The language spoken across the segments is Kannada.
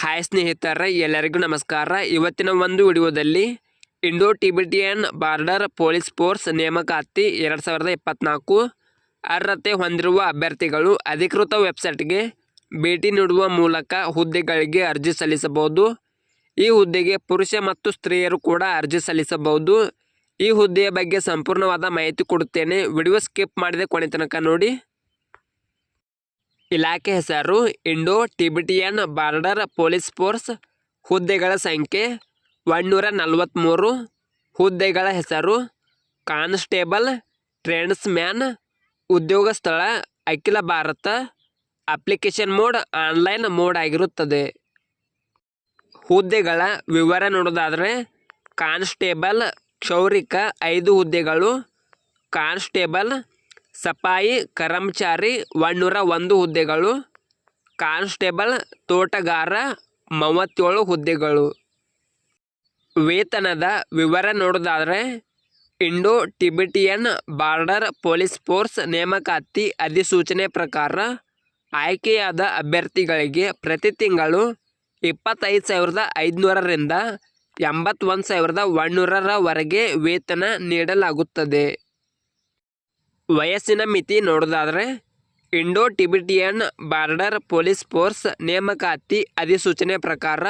ಹಾಯ್ ಸ್ನೇಹಿತರೆ, ಎಲ್ಲರಿಗೂ ನಮಸ್ಕಾರ. ಇವತ್ತಿನ ಒಂದು ವಿಡಿಯೋದಲ್ಲಿ Indo Tibetan border police force ನೇಮಕಾತಿ 2024 ಅರ್ಹತೆ ಹೊಂದಿರುವ ಅಭ್ಯರ್ಥಿಗಳು ಅಧಿಕೃತ ವೆಬ್ಸೈಟ್ಗೆ ಭೇಟಿ ನೀಡುವ ಮೂಲಕ ಹುದ್ದೆಗಳಿಗೆ ಅರ್ಜಿ ಸಲ್ಲಿಸಬಹುದು. ಈ ಹುದ್ದೆಗೆ ಪುರುಷ ಮತ್ತು ಸ್ತ್ರೀಯರು ಕೂಡ ಅರ್ಜಿ ಸಲ್ಲಿಸಬಹುದು. ಈ ಹುದ್ದೆಯ ಬಗ್ಗೆ ಸಂಪೂರ್ಣವಾದ ಮಾಹಿತಿ ಕೊಡುತ್ತೇನೆ. ವಿಡಿಯೋ ಸ್ಕಿಪ್ ಮಾಡದೆ ಕೊನೆ ತನಕ ನೋಡಿ. ಇಲಾಖೆ ಹೆಸರು Indo Tibetan border police force. ಹುದ್ದೆಗಳ ಸಂಖ್ಯೆ 143. ಹುದ್ದೆಗಳ ಹೆಸರು ಕಾನ್ಸ್ಟೇಬಲ್, ಟ್ರೇಡ್ಸ್ಮ್ಯಾನ್. ಉದ್ಯೋಗ ಸ್ಥಳ ಅಖಿಲ Bharat. Application mode online mode ಆಗಿರುತ್ತದೆ. ಹುದ್ದೆಗಳ ವಿವರ ನೋಡೋದಾದರೆ ಕಾನ್ಸ್ಟೇಬಲ್ ಕ್ಷೌರಿಕ 5 ಹುದ್ದೆಗಳು. ಕಾನ್ಸ್ಟೇಬಲ್ ಸಫಾಯಿ ಕರ್ಮಚಾರಿ 101 ಹುದ್ದೆಗಳು. ಕಾನ್ಸ್ಟೇಬಲ್ ತೋಟಗಾರ 37 ಹುದ್ದೆಗಳು. ವೇತನದ ವಿವರ ನೋಡೋದಾದರೆ Indo Tibetan border police force ನೇಮಕಾತಿ ಅಧಿಸೂಚನೆ ಪ್ರಕಾರ ಆಯ್ಕೆಯಾದ ಅಭ್ಯರ್ಥಿಗಳಿಗೆ ಪ್ರತಿ ತಿಂಗಳು 25,500 ರಿಂದ 81,100 ವರೆಗೆ ವೇತನ ನೀಡಲಾಗುತ್ತದೆ. ವಯಸ್ಸಿನ ಮಿತಿ ನೋಡೋದಾದರೆ Indo Tibetan border police force ನೇಮಕಾತಿ ಅಧಿಸೂಚನೆ ಪ್ರಕಾರ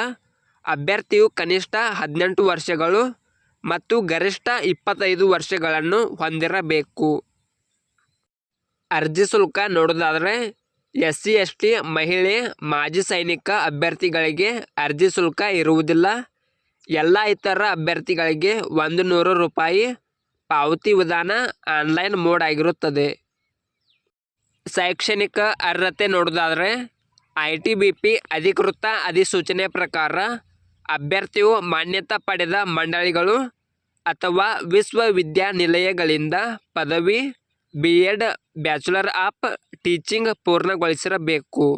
ಅಭ್ಯರ್ಥಿಯು ಕನಿಷ್ಠ 18 ವರ್ಷಗಳು ಮತ್ತು ಗರಿಷ್ಠ 25 ವರ್ಷಗಳನ್ನು ಹೊಂದಿರಬೇಕು. ಅರ್ಜಿ ಶುಲ್ಕ ನೋಡೋದಾದರೆ SC ST ಮಹಿಳೆ ಮಾಜಿ ಸೈನಿಕ ಅಭ್ಯರ್ಥಿಗಳಿಗೆ ಅರ್ಜಿ ಶುಲ್ಕ ಇರುವುದಿಲ್ಲ. ಎಲ್ಲ ಇತರ ಅಭ್ಯರ್ಥಿಗಳಿಗೆ 100 ರೂಪಾಯಿ ಪಾವತಿ ವಿಧಾನ ಆನ್ಲೈನ್ ಮೋಡ್ ಆಗಿರುತ್ತದೆ. ಶೈಕ್ಷಣಿಕ ಅರ್ಹತೆ ನೋಡೋದಾದರೆ ITBP ಅಧಿಕೃತ ಅಧಿಸೂಚನೆ ಪ್ರಕಾರ ಅಭ್ಯರ್ಥಿಯು ಮಾನ್ಯತೆ ಪಡೆದ ಮಂಡಳಿಗಳು ಅಥವಾ ವಿಶ್ವವಿದ್ಯಾನಿಲಯಗಳಿಂದ ಪದವಿ, B.Ed, ಬ್ಯಾಚುಲರ್ ಆಫ್ ಟೀಚಿಂಗ್ ಪೂರ್ಣಗೊಳಿಸಿರಬೇಕು.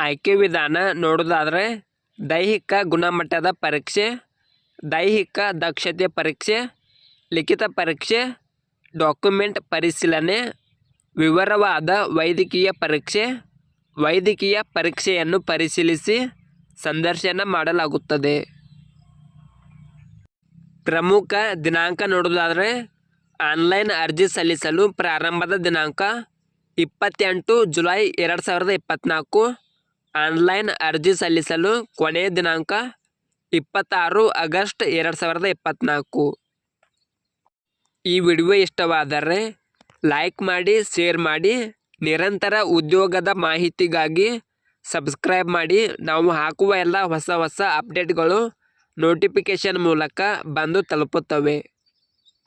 ಆಯ್ಕೆ ವಿಧಾನ ನೋಡೋದಾದರೆ ದೈಹಿಕ ಗುಣಮಟ್ಟದ ಪರೀಕ್ಷೆ, ದೈಹಿಕ ದಕ್ಷತೆ ಪರೀಕ್ಷೆ, ಲಿಖಿತ ಪರೀಕ್ಷೆ, ಡಾಕ್ಯುಮೆಂಟ್ ಪರಿಶೀಲನೆ, ವಿವರವಾದ ವೈದ್ಯಕೀಯ ಪರೀಕ್ಷೆ. ವೈದ್ಯಕೀಯ ಪರೀಕ್ಷೆಯನ್ನು ಪರಿಶೀಲಿಸಿ ಸಂದರ್ಶನ ಮಾಡಲಾಗುತ್ತದೆ. ಪ್ರಮುಖ ದಿನಾಂಕ ನೋಡೋದಾದರೆ ಆನ್ಲೈನ್ ಅರ್ಜಿ ಸಲ್ಲಿಸಲು ಪ್ರಾರಂಭದ ದಿನಾಂಕ 28 ಜುಲೈ 2024. ಆನ್ಲೈನ್ ಅರ್ಜಿ ಸಲ್ಲಿಸಲು ಕೊನೆಯ ದಿನಾಂಕ 26 ಆಗಸ್ಟ್ 2024. ಈ ವಿಡಿಯೋ ಇಷ್ಟವಾದರೆ ಲೈಕ್ ಮಾಡಿ, ಶೇರ್ ಮಾಡಿ. ನಿರಂತರ ಉದ್ಯೋಗದ ಮಾಹಿತಿಗಾಗಿ ಸಬ್ಸ್ಕ್ರೈಬ್ ಮಾಡಿ. ನಾವು ಹಾಕುವ ಎಲ್ಲ ಹೊಸ ಅಪ್ಡೇಟ್ಗಳು ನೋಟಿಫಿಕೇಷನ್ ಮೂಲಕ ಬಂದು ತಲುಪುತ್ತವೆ.